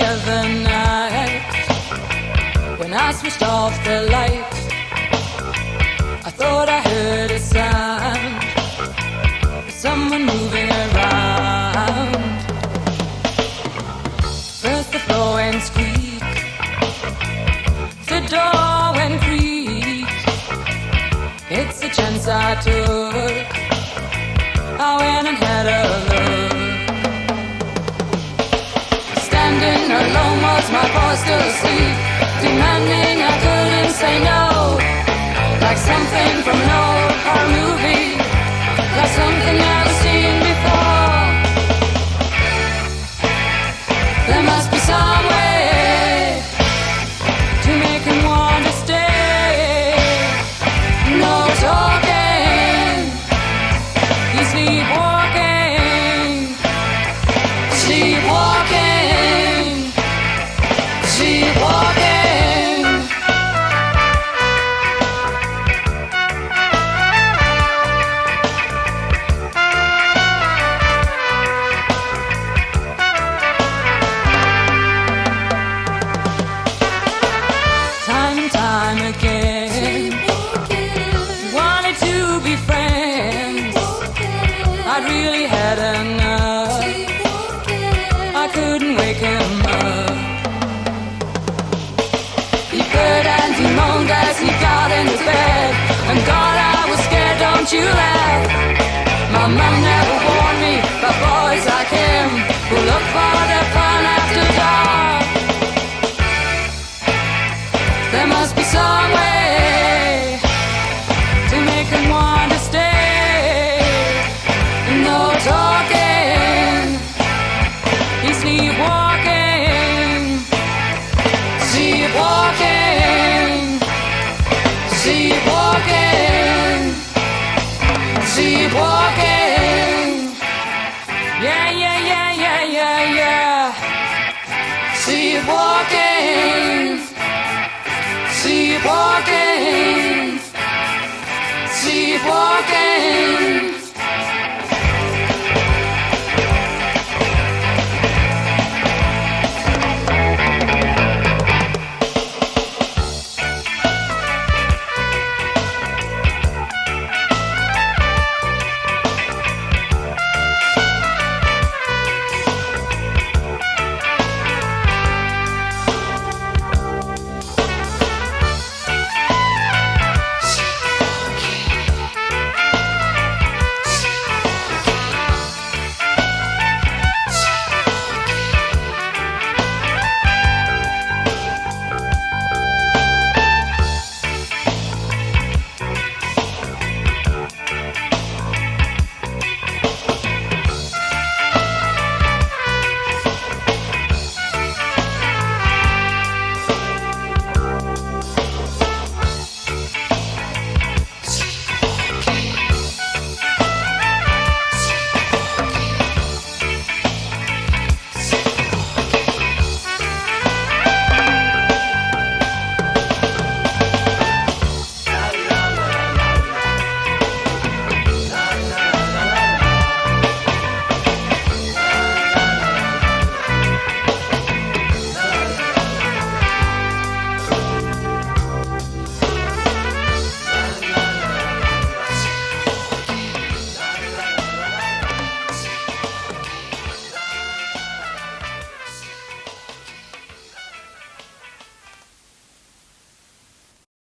other night when I switched off the light. I thought I heard a sound, someone moving around. First the floor went squeak, the door went creak. It's a chance I took, I went and had a look. Standing alone was my boy still asleep, demanding I couldn't say no. Like something from an old horror movie, like something never seen before. There must be some way to make him want to stay. No talking, he's sleepwalking, sleepwalking, sleepwalking. Time again, wanted to be friends. I'd really had enough, I couldn't wake him up. He purred and he moaned as he got into bed, and God, I was scared, don't you laugh. My mom never warned me about boys like him who look for their fun after dark. There must be some way to make him want to stay. No talking, he's sleepwalking, sleepwalking, sleepwalking, sleepwalking. Yeah, yeah, yeah, yeah, yeah, yeah. Sleepwalking, sleepwalking.